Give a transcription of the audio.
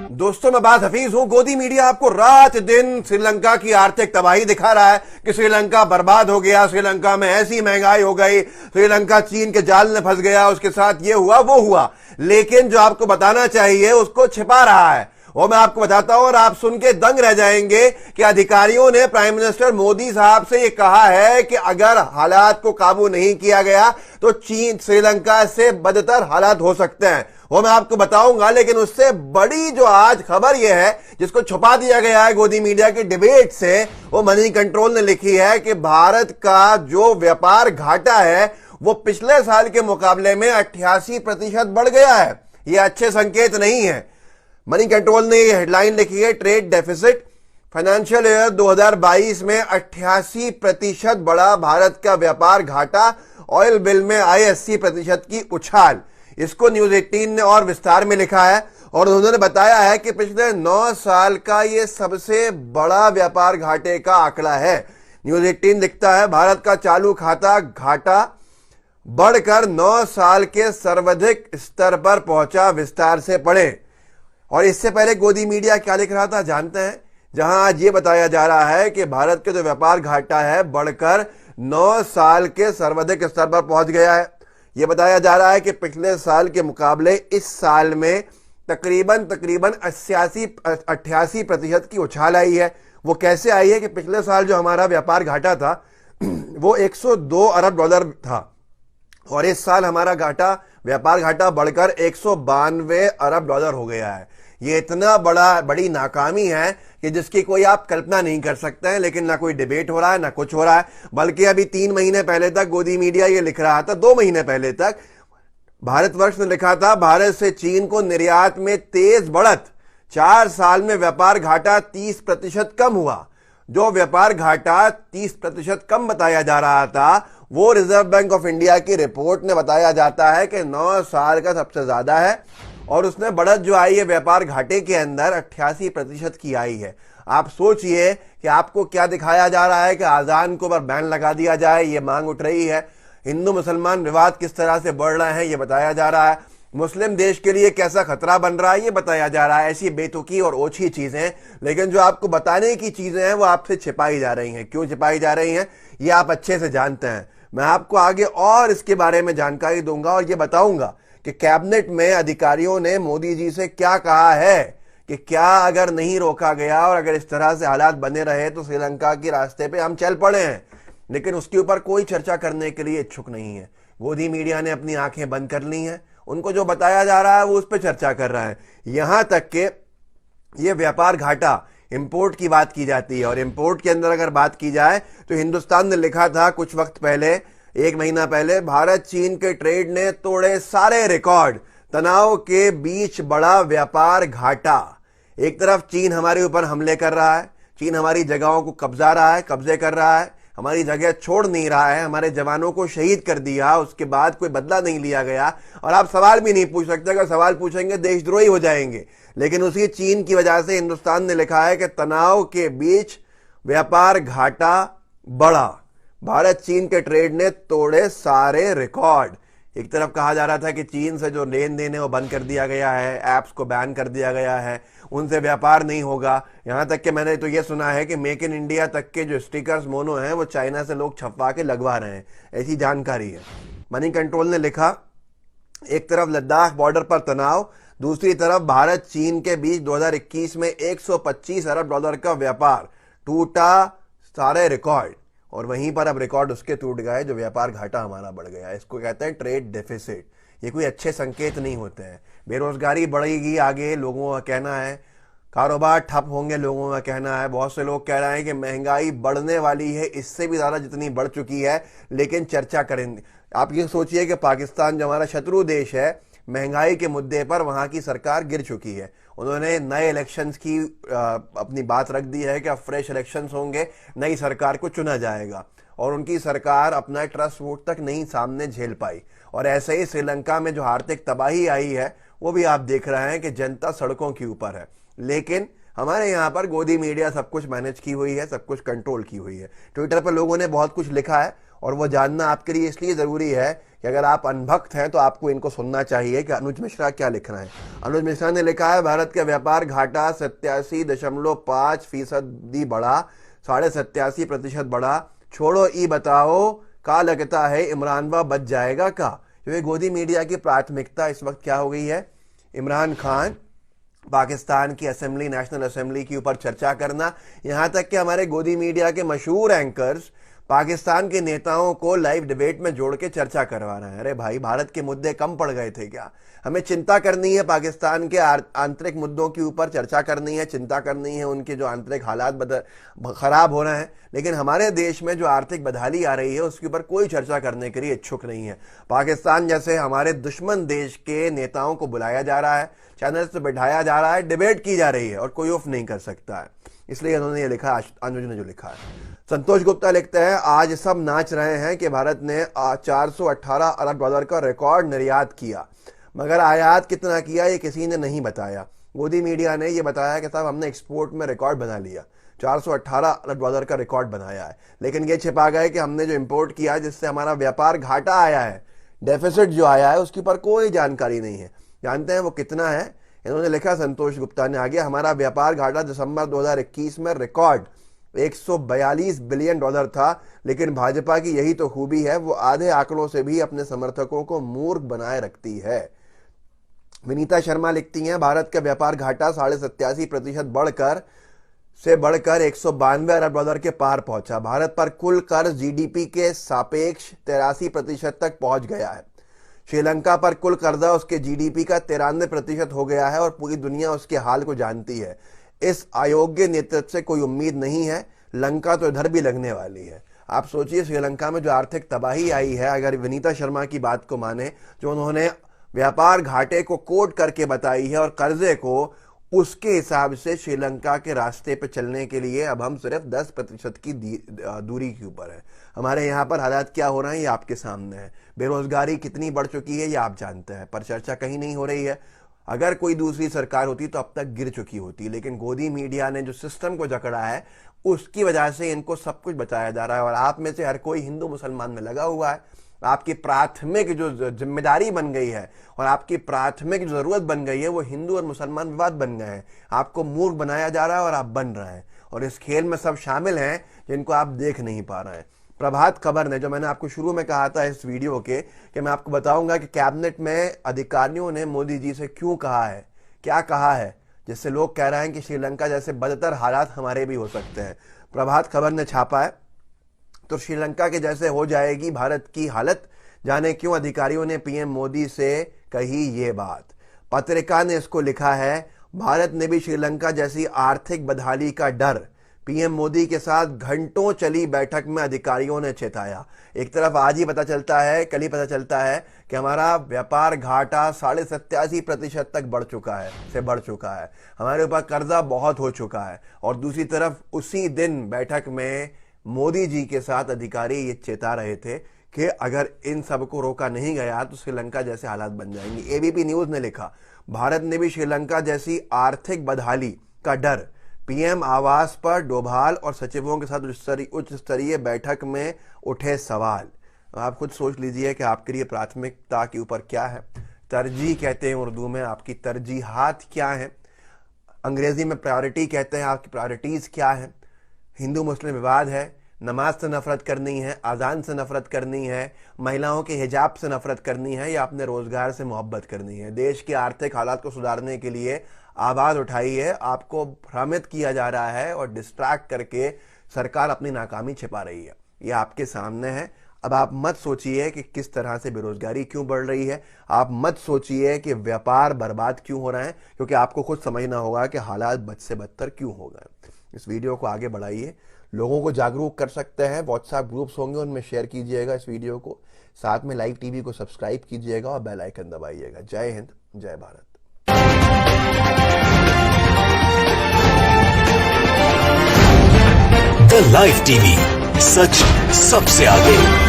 दोस्तों, मैं बात हफीज हूं। गोदी मीडिया आपको रात दिन श्रीलंका की आर्थिक तबाही दिखा रहा है कि श्रीलंका बर्बाद हो गया, श्रीलंका में ऐसी महंगाई हो गई, श्रीलंका चीन के जाल में फंस गया, उसके साथ ये हुआ वो हुआ। लेकिन जो आपको बताना चाहिए उसको छिपा रहा है। वो मैं आपको बताता हूं और आप सुन के दंग रह जाएंगे कि अधिकारियों ने प्राइम मिनिस्टर मोदी साहब से ये कहा है कि अगर हालात को काबू नहीं किया गया तो चीन श्रीलंका से बदतर हालात हो सकते हैं। वो मैं आपको बताऊंगा। लेकिन उससे बड़ी जो आज खबर यह है जिसको छुपा दिया गया है गोदी मीडिया की डिबेट से, वो मनी कंट्रोल ने लिखी है कि भारत का जो व्यापार घाटा है वो पिछले साल के मुकाबले में 88% बढ़ गया है। ये अच्छे संकेत नहीं है। मनी कंट्रोल ने ये हेडलाइन लिखी है, ट्रेड डेफिसिट फाइनेंशियल ईयर 2022 में 88% बढ़ा भारत का व्यापार घाटा, ऑयल बिल में आए 80% की उछाल। इसको न्यूज 18 ने और विस्तार में लिखा है और उन्होंने बताया है कि पिछले 9 साल का ये सबसे बड़ा व्यापार घाटे का आंकड़ा है। न्यूज 18 लिखता है, भारत का चालू खाता घाटा बढ़कर 9 साल के सर्वाधिक स्तर पर पहुंचा। विस्तार से पढ़े। और इससे पहले गोदी मीडिया क्या लिख रहा था जानते हैं? जहां आज ये बताया जा रहा है कि भारत के जो व्यापार घाटा है बढ़कर 9 साल के सर्वाधिक स्तर पर पहुंच गया है। यह बताया जा रहा है कि पिछले साल के मुकाबले इस साल में तकरीबन 88% की उछाल आई है। वो कैसे आई है कि पिछले साल जो हमारा व्यापार घाटा था वो 102 अरब डॉलर था और इस साल हमारा व्यापार घाटा बढ़कर 192 अरब डॉलर हो गया है। ये इतना बड़ी नाकामी है कि जिसकी कोई आप कल्पना नहीं कर सकते हैं। लेकिन ना कोई डिबेट हो रहा है ना कुछ हो रहा है। बल्कि अभी 3 महीने पहले तक गोदी मीडिया ये लिख रहा था, 2 महीने पहले तक भारतवर्ष ने लिखा था, भारत से चीन को निर्यात में तेज बढ़त, 4 साल में व्यापार घाटा 30% कम हुआ। जो व्यापार घाटा 30% कम बताया जा रहा था वो रिजर्व बैंक ऑफ इंडिया की रिपोर्ट ने बताया जाता है कि 9 साल का सबसे ज्यादा है। और उसने बढ़त जो आई है व्यापार घाटे के अंदर 88% की आई है। आप सोचिए कि आपको क्या दिखाया जा रहा है कि आजान को पर बैन लगा दिया जाए, ये मांग उठ रही है। हिंदू मुसलमान विवाद किस तरह से बढ़ रहे हैं ये बताया जा रहा है। मुस्लिम देश के लिए कैसा खतरा बन रहा है ये बताया जा रहा है। ऐसी बेतुकी और ओछी चीजें, लेकिन जो आपको बताने की चीजें हैं वो आपसे छिपाई जा रही हैं। क्यों छिपाई जा रही हैं ये आप अच्छे से जानते हैं। मैं आपको आगे और इसके बारे में जानकारी दूंगा और ये बताऊंगा कि कैबिनेट में अधिकारियों ने मोदी जी से क्या कहा है कि क्या अगर नहीं रोका गया और अगर इस तरह से हालात बने रहे तो श्रीलंका के रास्ते पे हम चल पड़े हैं। लेकिन उसके ऊपर कोई चर्चा करने के लिए इच्छुक नहीं है। गोदी मीडिया ने अपनी आंखें बंद कर ली हैं। उनको जो बताया जा रहा है वो उस पर चर्चा कर रहा है। यहां तक कि ये व्यापार घाटा इंपोर्ट की बात की जाती है और इंपोर्ट के अंदर अगर बात की जाए तो हिंदुस्तान ने लिखा था कुछ वक्त पहले, 1 महीना पहले, भारत चीन के ट्रेड ने तोड़े सारे रिकॉर्ड, तनाव के बीच बड़ा व्यापार घाटा। एक तरफ चीन हमारे ऊपर हमले कर रहा है, चीन हमारी जगहों को कब्जे कर रहा है, हमारी जगह छोड़ नहीं रहा है, हमारे जवानों को शहीद कर दिया, उसके बाद कोई बदला नहीं लिया गया। और आप सवाल भी नहीं पूछ सकते, अगर सवाल पूछेंगे देशद्रोही हो जाएंगे। लेकिन उसी चीन की वजह से हिंदुस्तान ने लिखा है कि तनाव के बीच व्यापार घाटा बढ़ा, भारत चीन के ट्रेड ने तोड़े सारे रिकॉर्ड। एक तरफ कहा जा रहा था कि चीन से जो लेन देन है वो बंद कर दिया गया है, ऐप्स को बैन कर दिया गया है, उनसे व्यापार नहीं होगा। यहां तक कि मैंने तो ये सुना है कि मेक इन इंडिया तक के जो स्टिकर्स मोनो हैं वो चाइना से लोग छपवा के लगवा रहे हैं, ऐसी जानकारी है। मनी कंट्रोल ने लिखा, एक तरफ लद्दाख बॉर्डर पर तनाव, दूसरी तरफ भारत चीन के बीच 2021 में 125 अरब डॉलर का व्यापार, टूटा सारे रिकॉर्ड। और वहीं पर अब रिकॉर्ड उसके टूट गए जो व्यापार घाटा हमारा बढ़ गया। इसको कहते हैं ट्रेड डेफिसिट। ये कोई अच्छे संकेत नहीं होते हैं। बेरोजगारी बढ़ेगी आगे, लोगों का कहना है, कारोबार ठप होंगे, लोगों का कहना है। बहुत से लोग कह रहे हैं कि महंगाई बढ़ने वाली है, इससे भी ज्यादा जितनी बढ़ चुकी है। लेकिन चर्चा करेंगे। आप ये सोचिए कि पाकिस्तान जो हमारा शत्रु देश है, महंगाई के मुद्दे पर वहां की सरकार गिर चुकी है। उन्होंने नए इलेक्शंस की अपनी बात रख दी है कि अब फ्रेश इलेक्शंस होंगे, नई सरकार को चुना जाएगा। और उनकी सरकार अपना ट्रस्ट वोट तक नहीं सामने झेल पाई। और ऐसे ही श्रीलंका में जो आर्थिक तबाही आई है वो भी आप देख रहे हैं कि जनता सड़कों के ऊपर है। लेकिन हमारे यहाँ पर गोदी मीडिया सब कुछ मैनेज की हुई है, सब कुछ कंट्रोल की हुई है। ट्विटर पर लोगों ने बहुत कुछ लिखा है और वो जानना आपके लिए इसलिए ज़रूरी है कि अगर आप अनभक्त हैं तो आपको इनको सुनना चाहिए कि अनुज मिश्रा क्या लिख रहे हैं। अनुज मिश्रा ने लिखा है, भारत का व्यापार घाटा 87.5% बढ़ा, 87.5% बढ़ा। छोड़ो ई बताओ का लगता है इमरानवा बच जाएगा का। क्योंकि गोदी मीडिया की प्राथमिकता इस वक्त क्या हो गई है, इमरान खान पाकिस्तान की असेंबली, नेशनल असेंबली के ऊपर चर्चा करना। यहां तक कि हमारे गोदी मीडिया के मशहूर एंकर्स पाकिस्तान के नेताओं को लाइव डिबेट में जोड़ के चर्चा करवा रहे हैं। अरे भाई, भारत के मुद्दे कम पड़ गए थे क्या? हमें चिंता करनी है पाकिस्तान के आंतरिक मुद्दों के ऊपर चर्चा करनी है, चिंता करनी है उनके जो आंतरिक हालात खराब हो रहे हैं, लेकिन हमारे देश में जो आर्थिक बदहाली आ रही है उसके ऊपर कोई चर्चा करने के लिए इच्छुक नहीं है। पाकिस्तान जैसे हमारे दुश्मन देश के नेताओं को बुलाया जा रहा है, चैनल से बैठाया जा रहा है, डिबेट की जा रही है और कोई ऑफ नहीं कर सकता है। इसलिए उन्होंने ये लिखा, अनुज ने जो लिखा है। संतोष गुप्ता लिखते हैं, आज सब नाच रहे हैं कि भारत ने 418 अरब डॉलर का रिकॉर्ड निर्यात किया, मगर आयात कितना किया ये किसी ने नहीं बताया। गोदी मीडिया ने ये बताया कि साहब हमने एक्सपोर्ट में रिकॉर्ड बना लिया, 418 अरब डॉलर का रिकॉर्ड बनाया है, लेकिन ये छिपा गए कि हमने जो इंपोर्ट किया जिससे हमारा व्यापार घाटा आया है, डेफिसिट जो आया है, उसके ऊपर कोई जानकारी नहीं है। जानते हैं वो कितना है? इन्होंने लिखा, संतोष गुप्ता ने आगे, हमारा व्यापार घाटा दिसंबर 2021 में रिकॉर्ड 142 बिलियन डॉलर था, लेकिन भाजपा की यही तो खूबी है, वो आधे आंकड़ों से भी अपने समर्थकों को मूर्ख बनाए रखती है। विनीता शर्मा लिखती हैं, भारत का व्यापार घाटा 87.5% बढ़कर 192 अरब डॉलर के पार पहुंचा। भारत पर कुल कर्ज जीडीपी के सापेक्ष 83% तक पहुंच गया है। श्रीलंका पर कुल कर्जा उसके जीडीपी का 93% हो गया है और पूरी दुनिया उसके हाल को जानती है। इस अयोग्य नेतृत्व से कोई उम्मीद नहीं है, लंका तो इधर भी लगने वाली है। आप सोचिए, श्रीलंका में जो आर्थिक तबाही आई है, अगर विनीता शर्मा की बात को माने, जो उन्होंने व्यापार घाटे को कोट करके बताई है और कर्जे को, उसके हिसाब से श्रीलंका के रास्ते पे चलने के लिए अब हम सिर्फ 10% की दूरी के ऊपर है। हमारे यहाँ पर हालात क्या हो रहे हैं ये आपके सामने है। बेरोजगारी कितनी बढ़ चुकी है ये आप जानते हैं, पर चर्चा कहीं नहीं हो रही है। अगर कोई दूसरी सरकार होती तो अब तक गिर चुकी होती, लेकिन गोदी मीडिया ने जो सिस्टम को जकड़ा है उसकी वजह से इनको सब कुछ बताया जा रहा है। और आप में से हर कोई हिंदू मुसलमान में लगा हुआ है। आपकी प्राथमिक जो जिम्मेदारी बन गई है और आपकी प्राथमिक जो जरूरत बन गई है वो हिंदू और मुसलमान विवाद बन गए हैं। आपको मूर्ख बनाया जा रहा है और आप बन रहे हैं, और इस खेल में सब शामिल हैं जिनको आप देख नहीं पा रहे हैं। प्रभात खबर ने, जो मैंने आपको शुरू में कहा था इस वीडियो के कि मैं आपको बताऊंगा कि कैबिनेट में अधिकारियों ने मोदी जी से क्यों कहा है, क्या कहा है, जिससे लोग कह रहे हैं कि श्रीलंका जैसे बदतर हालात हमारे भी हो सकते हैं। प्रभात खबर ने छापा है, तो श्रीलंका के जैसे हो जाएगी भारत की हालत, जाने क्यों अधिकारियों ने पीएम मोदी से कही ये बात। पत्रिका ने इसको लिखा है, भारत ने भी श्रीलंका जैसी आर्थिक बदहाली का डर, पीएम मोदी के साथ घंटों चली बैठक में अधिकारियों ने चेताया। एक तरफ आज ही पता चलता है, कल ही पता चलता है कि हमारा व्यापार घाटा 87.5% तक बढ़ चुका है, हमारे ऊपर कर्जा बहुत हो चुका है, और दूसरी तरफ उसी दिन बैठक में मोदी जी के साथ अधिकारी ये चेता रहे थे कि अगर इन सब को रोका नहीं गया तो श्रीलंका जैसे हालात बन जाएंगे। एबीपी न्यूज ने लिखा, भारत ने भी श्रीलंका जैसी आर्थिक बदहाली का डर, पीएम आवास पर डोभाल और सचिवों के साथ उच्च स्तरीय बैठक में उठे सवाल। आप खुद सोच लीजिए कि आपके लिए प्राथमिकता के ऊपर क्या है। तरजीह कहते हैं उर्दू में, आपकी तरजीहात क्या है। अंग्रेजी में प्रायोरिटी कहते हैं, आपकी प्रायोरिटीज क्या है। हिंदू मुस्लिम विवाद है, नमाज से नफरत करनी है, अजान से नफरत करनी है, महिलाओं के हिजाब से नफरत करनी है, या अपने रोजगार से मोहब्बत करनी है। देश के आर्थिक हालात को सुधारने के लिए आवाज उठाई है, आपको भ्रमित किया जा रहा है और डिस्ट्रैक्ट करके सरकार अपनी नाकामी छिपा रही है। ये आपके सामने है। अब आप मत सोचिए कि किस तरह से बेरोजगारी क्यों बढ़ रही है, आप मत सोचिए कि व्यापार बर्बाद क्यों हो रहा है, क्योंकि आपको खुद समझना होगा कि हालात बद से बदतर क्यों हो गए। इस वीडियो को आगे बढ़ाइए, लोगों को जागरूक कर सकते हैं। व्हाट्सएप ग्रुप्स होंगे, उनमें शेयर कीजिएगा इस वीडियो को। साथ में लाइव टीवी को सब्सक्राइब कीजिएगा और बेल आइकन दबाइएगा। जय हिंद, जय भारत। द लाइव टीवी, सच सबसे आगे।